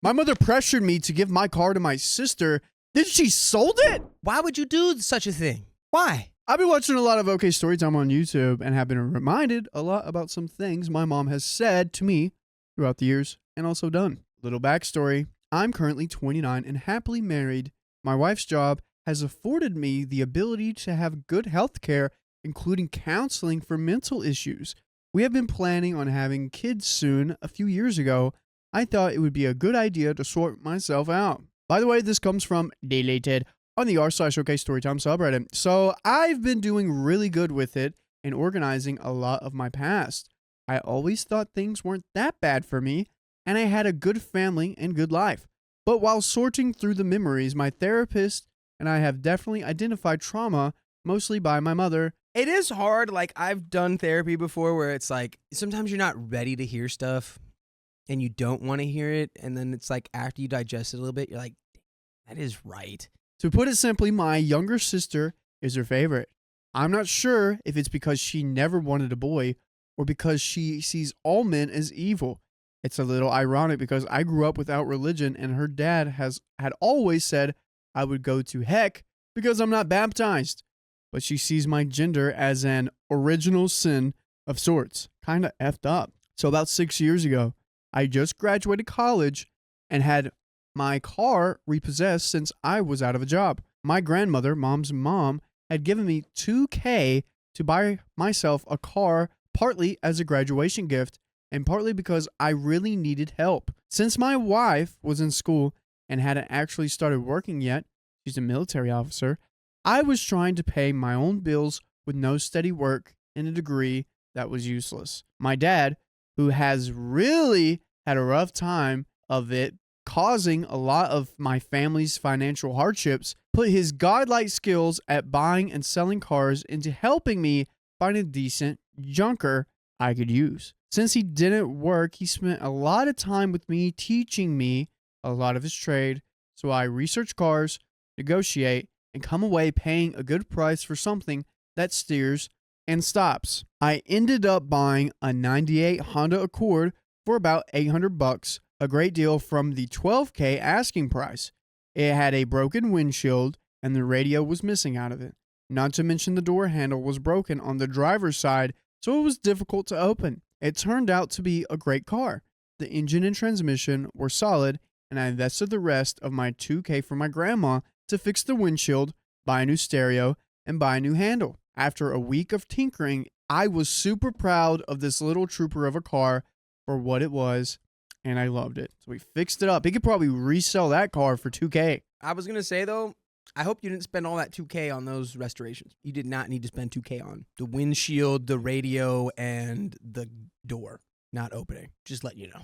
My mother pressured me to give my car to my sister. Then she sold it? Why would you do such a thing? Why? I've been watching a lot of OK Storytime on YouTube and have been reminded a lot about some things my mom has said to me throughout the years and also done. Little backstory. I'm currently 29 and happily married. My wife's job has afforded me the ability to have good health care, including counseling for mental issues. We have been planning on having kids soon. A few years ago, I thought it would be a good idea to sort myself out. By the way, this comes from Deleted on the r/OK Storytime subreddit. So I've been doing really good with it and organizing a lot of my past. I always thought things weren't that bad for me, and I had a good family and good life. But while sorting through the memories, my therapist and I have definitely identified trauma, mostly by my mother. It is hard. Like, I've done therapy before where it's like, sometimes you're not ready to hear stuff and you don't want to hear it. And then it's like, after you digest it a little bit, you're like, that is right. To put it simply, my younger sister is her favorite. I'm not sure if it's because she never wanted a boy or because she sees all men as evil. It's a little ironic because I grew up without religion and her dad had always said I would go to heck because I'm not baptized. But she sees my gender as an original sin of sorts. Kind of effed up. So about 6 years ago, I just graduated college and had my car repossessed since I was out of a job. My grandmother, mom's mom, had given me $2,000 to buy myself a car, partly as a graduation gift and partly because I really needed help. Since my wife was in school and hadn't actually started working yet, she's a military officer, I was trying to pay my own bills with no steady work and a degree that was useless. My dad, who has really had a rough time of it, causing a lot of my family's financial hardships, put his godlike skills at buying and selling cars into helping me find a decent junker I could use. Since he didn't work, he spent a lot of time with me teaching me a lot of his trade, so I research cars, negotiate, and come away paying a good price for something that steers and stops. I ended up buying a 98 Honda Accord for about $800, a great deal from the $12,000 asking price. It had a broken windshield and the radio was missing out of it. Not to mention the door handle was broken on the driver's side, so it was difficult to open. It turned out to be a great car. The engine and transmission were solid, and I invested the rest of my $2,000 for my grandma to fix the windshield, buy a new stereo, and buy a new handle. After a week of tinkering, I was super proud of this little trooper of a car for what it was, and I loved it. So we fixed it up. He could probably resell that car for $2,000. I was going to say, though, I hope you didn't spend all that $2,000 on those restorations. You did not need to spend $2,000 on the windshield, the radio, and the door not opening. Just letting you know.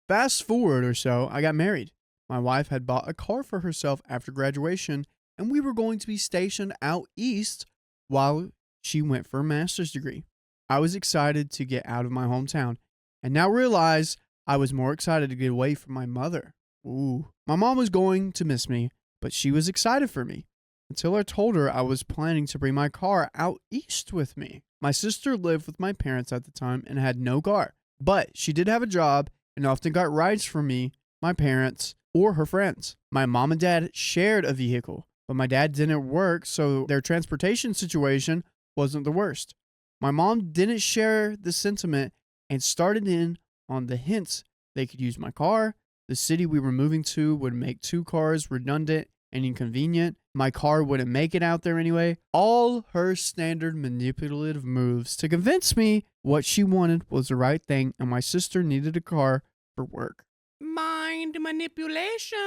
Fast forward or so, I got married. My wife had bought a car for herself after graduation, and we were going to be stationed out east while she went for a master's degree. I was excited to get out of my hometown, and now realize I was more excited to get away from my mother. Ooh. My mom was going to miss me, but she was excited for me until I told her I was planning to bring my car out east with me. My sister lived with my parents at the time and had no car, but she did have a job and often got rides from me, my parents, or her friends. My mom and dad shared a vehicle, but my dad didn't work, so their transportation situation wasn't the worst. My mom didn't share the sentiment and started in on the hints they could use my car. The city we were moving to would make 2 cars redundant and inconvenient. My car wouldn't make it out there anyway. All her standard manipulative moves to convince me what she wanted was the right thing and my sister needed a car for work. Mind manipulation.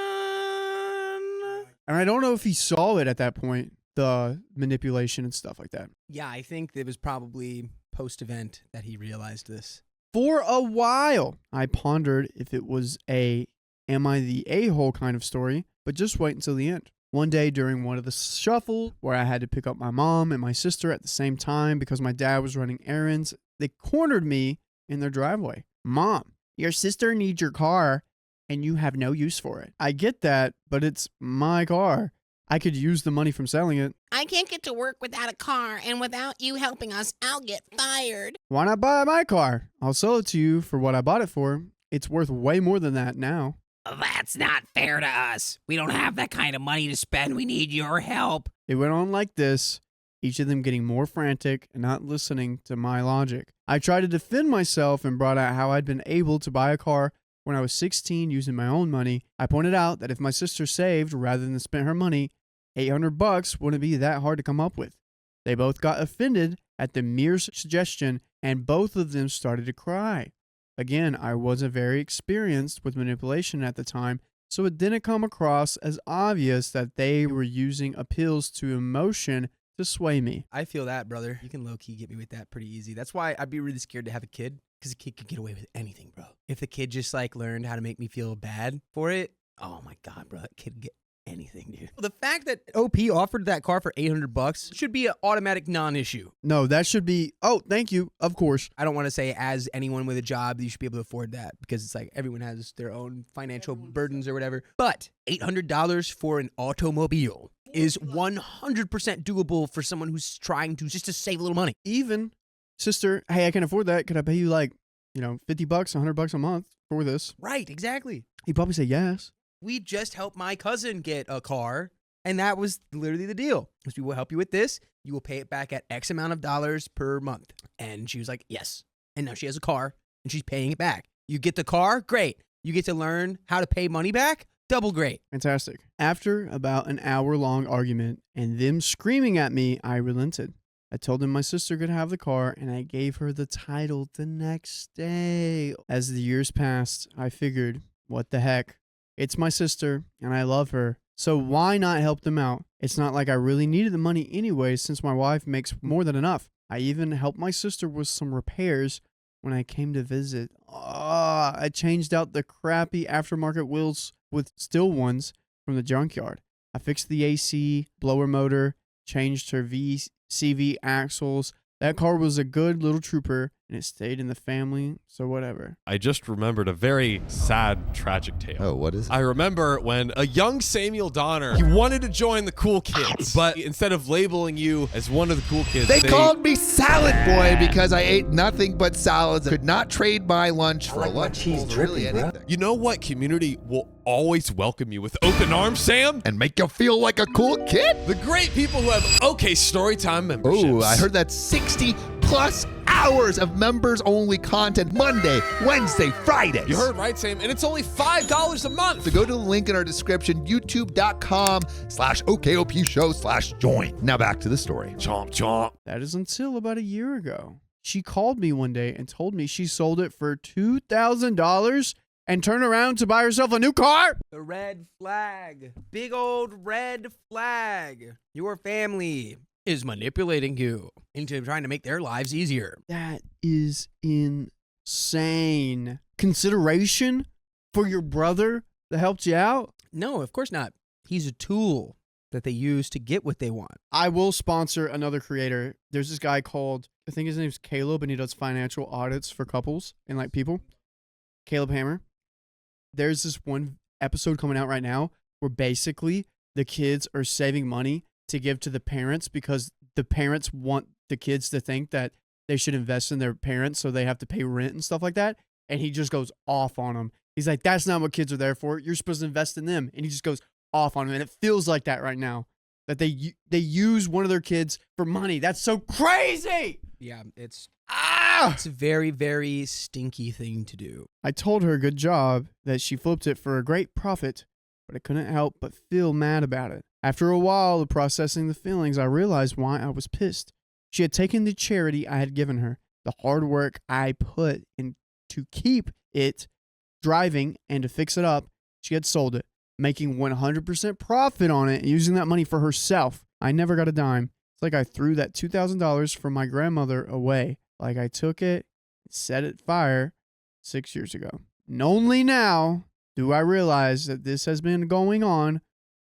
And I don't know if he saw it at that point, the manipulation and stuff like that. Yeah, I think it was probably post-event that he realized this. For a while, I pondered if it was a am I the a-hole kind of story, but just wait until the end. One day during one of the shuffle where I had to pick up my mom and my sister at the same time because my dad was running errands, they cornered me in their driveway. Mom, your sister needs your car and you have no use for it. I get that, but it's my car. I could use the money from selling it. I can't get to work without a car, and without you helping us, I'll get fired. Why not buy my car? I'll sell it to you for what I bought it for. It's worth way more than that now. That's not fair to us. We don't have that kind of money to spend. We need your help. It went on like this, each of them getting more frantic and not listening to my logic. I tried to defend myself and brought out how I'd been able to buy a car when I was 16 using my own money. I pointed out that if my sister saved rather than spent her money, $800 wouldn't be that hard to come up with. They both got offended at the mere suggestion, and both of them started to cry. Again, I wasn't very experienced with manipulation at the time, so it didn't come across as obvious that they were using appeals to emotion to sway me. I feel that, brother. You can low-key get me with that pretty easy. That's why I'd be really scared to have a kid, because a kid could get away with anything, bro. If the kid just, like, learned how to make me feel bad for it, oh, my God, bro, that kid could get anything, dude. The fact that OP offered that car for $800 should be an automatic non-issue. No, that should be, oh, thank you, of course. I don't want to say as anyone with a job, you should be able to afford that, because it's like everyone has their own financial burdens or whatever. But $800 for an automobile is 100% doable for someone who's trying to just to save a little money. Even, sister, hey, I can afford that. Could I pay you like, $50, $100 a month for this? Right, exactly. He'd probably say yes. We just helped my cousin get a car, and that was literally the deal. Because we will help you with this. You will pay it back at X amount of dollars per month. And she was like, yes. And now she has a car, and she's paying it back. You get the car? Great. You get to learn how to pay money back? Double great. Fantastic. After about an hour-long argument and them screaming at me, I relented. I told them my sister could have the car, and I gave her the title the next day. As the years passed, I figured, what the heck? It's my sister, and I love her, so why not help them out? It's not like I really needed the money anyway, since my wife makes more than enough. I even helped my sister with some repairs when I came to visit. I changed out the crappy aftermarket wheels with steel ones from the junkyard. I fixed the AC, blower motor, changed her CV axles. That car was a good little trooper, and it stayed in the family, so whatever. I just remembered a very sad, tragic tale. Oh, what is it? I remember when a young Samuel Donner, he wanted to join the cool kids, but instead of labeling you as one of the cool kids, They called me Salad Boy because I ate nothing but salads. Could not trade my lunch for a lunch bowl, really anything. You know what community will always welcome you with open arms, Sam? And make you feel like a cool kid? The great people who have OK Storytime memberships. Oh, I heard that 60+ hours of members-only content Monday, Wednesday, Fridays. You heard right, Sam, and it's only $5 a month. So go to the link in our description, youtube.com/OKOP show/join. Now back to the story. Chomp, chomp. That is until about a year ago. She called me one day and told me she sold it for $2,000 and turned around to buy herself a new car. The red flag. Big old red flag. Your family is manipulating you into trying to make their lives easier. That is insane. Consideration for your brother that helped you out? No, of course not. He's a tool that they use to get what they want. I will sponsor another creator. There's this guy called, I think his name's Caleb, and he does financial audits for couples and like people. Caleb Hammer. There's this one episode coming out right now where basically the kids are saving money to give to the parents because the parents want the kids to think that they should invest in their parents, so they have to pay rent and stuff like that. And he just goes off on them. He's like, that's not what kids are there for. You're supposed to invest in them. And he just goes off on them. And it feels like that right now, that they use one of their kids for money. That's so crazy. Yeah, it's a very, very stinky thing to do. I told her good job, that she flipped it for a great profit, but I couldn't help but feel mad about it. After a while of processing the feelings, I realized why I was pissed. She had taken the charity I had given her, the hard work I put in to keep it driving and to fix it up. She had sold it, making 100% profit on it and using that money for herself. I never got a dime. It's like I threw that $2,000 from my grandmother away. Like I took it and set it fire 6 years ago. And only now do I realize that this has been going on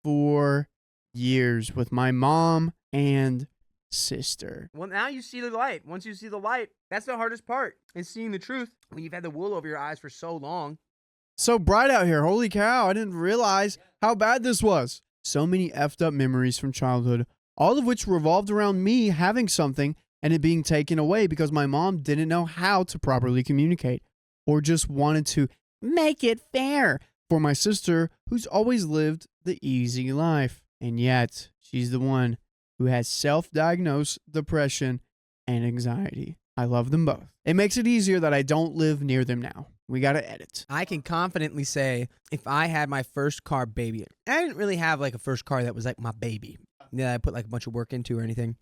for years with my mom and sister. Well, now you see the light. Once you see the light, that's the hardest part, is seeing the truth when you've had the wool over your eyes for so long. So bright out here. Holy cow. I didn't realize how bad this was. So many effed up memories from childhood, all of which revolved around me having something and it being taken away because my mom didn't know how to properly communicate or just wanted to make it fair for my sister who's always lived the easy life. And yet, she's the one who has self-diagnosed depression and anxiety. I love them both. It makes it easier that I don't live near them now. We gotta edit. I can confidently say if I had my first car baby, I didn't really have like a first car that was like my baby. Yeah, I put like a bunch of work into or anything.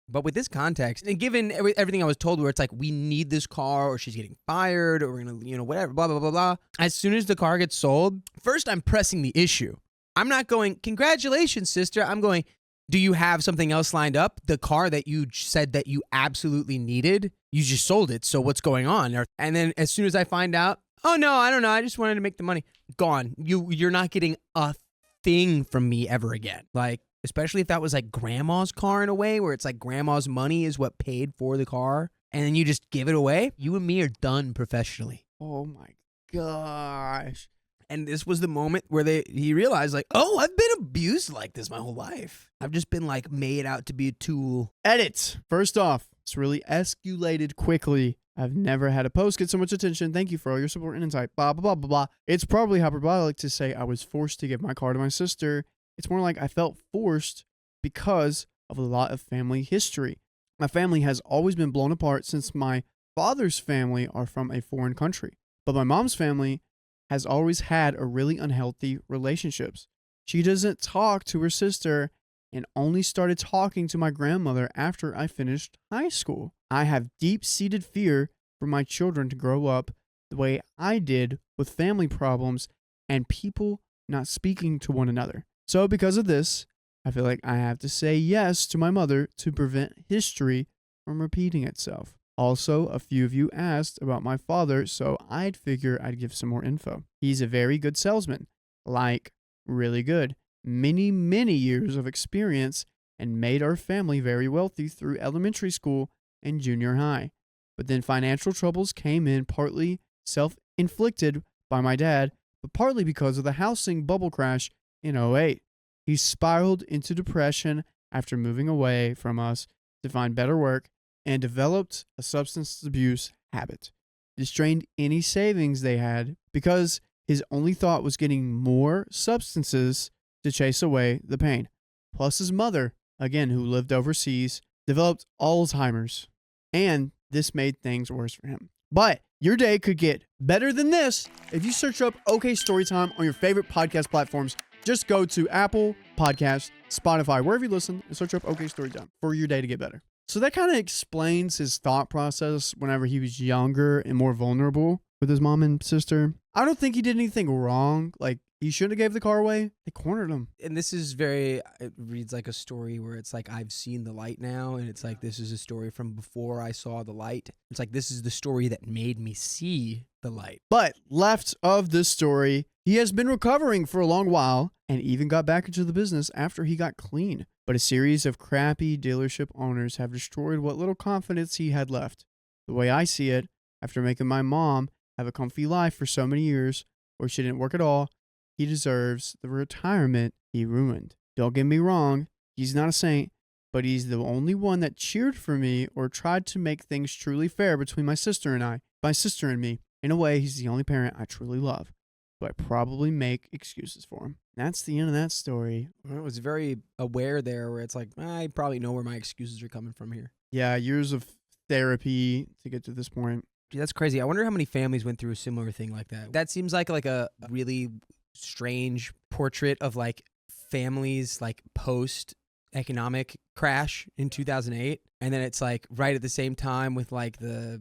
But with this context, and given everything I was told where it's like, we need this car or she's getting fired or we're going to, whatever, blah, blah, blah, blah. As soon as the car gets sold, first I'm pressing the issue. I'm not going, congratulations, sister. I'm going, do you have something else lined up? The car that you said that you absolutely needed, you just sold it. So what's going on? And then as soon as I find out, oh no, I don't know. I just wanted to make the money. Gone. You're not getting a thing from me ever again. Like, especially if that was like grandma's car in a way where it's like grandma's money is what paid for the car and then you just give it away. You and me are done professionally. Oh my gosh. And this was the moment where he realized like, oh, I've been abused like this my whole life. I've just been like made out to be a tool. Edit. First off, it's really escalated quickly. I've never had a post get so much attention. Thank you for all your support and insight. Blah, blah, blah, blah, blah. It's probably hyperbolic to say I was forced to give my car to my sister. It's more like I felt forced because of a lot of family history. My family has always been blown apart since my father's family are from a foreign country. But my mom's family has always had a really unhealthy relationships. She doesn't talk to her sister and only started talking to my grandmother after I finished high school. I have deep-seated fear for my children to grow up the way I did with family problems and people not speaking to one another. So because of this, I feel like I have to say yes to my mother to prevent history from repeating itself. Also, a few of you asked about my father, so I'd figure I'd give some more info. He's a very good salesman, like really good. Many, many years of experience and made our family very wealthy through elementary school and junior high. But then financial troubles came in, partly self-inflicted by my dad, but partly because of the housing bubble crash in 2008. He spiraled into depression after moving away from us to find better work and developed a substance abuse habit. This drained any savings they had because his only thought was getting more substances to chase away the pain. Plus his mother, again, who lived overseas, developed Alzheimer's. And this made things worse for him. But your day could get better than this if you search up OK Storytime on your favorite podcast platforms. Just go to Apple Podcasts, Spotify, wherever you listen, and search up OK Storytime for your day to get better. So that kind of explains his thought process whenever he was younger and more vulnerable with his mom and sister. I don't think he did anything wrong. Like, he shouldn't have gave the car away. They cornered him. And this is it reads like a story where it's like, I've seen the light now. And it's like, this is a story from before I saw the light. It's like, this is the story that made me see the light. But left of this story, he has been recovering for a long while and even got back into the business after he got clean. But a series of crappy dealership owners have destroyed what little confidence he had left. The way I see it, after making my mom have a comfy life for so many years where she didn't work at all, he deserves the retirement he ruined. Don't get me wrong, he's not a saint, but he's the only one that cheered for me or tried to make things truly fair between my sister and me. In a way, he's the only parent I truly love, so I probably make excuses for him. That's the end of that story. I was very aware there where it's like, I probably know where my excuses are coming from here. Yeah, years of therapy to get to this point. Dude, that's crazy. I wonder how many families went through a similar thing like that. That seems like a really strange portrait of like families like post economic crash in 2008, and then it's like right at the same time with like the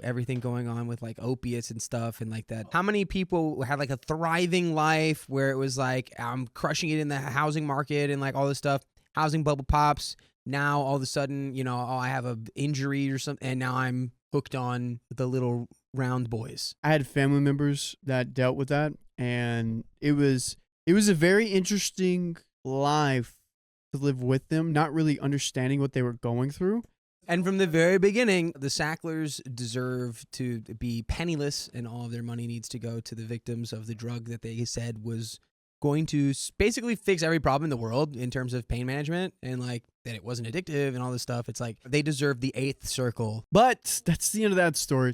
everything going on with like opiates and stuff and like that. How many people had like a thriving life where it was like, I'm crushing it in the housing market and like all this stuff, housing bubble pops, now all of a sudden I have a injury or something and now I'm hooked on the little round boys. I had family members that dealt with that, and it was a very interesting life to live with them, not really understanding what they were going through. And from the very beginning, the Sacklers deserve to be penniless, and all of their money needs to go to the victims of the drug that they said was going to basically fix every problem in the world in terms of pain management, and like that it wasn't addictive and all this stuff. It's like they deserve the 8th circle. But that's the end of that story.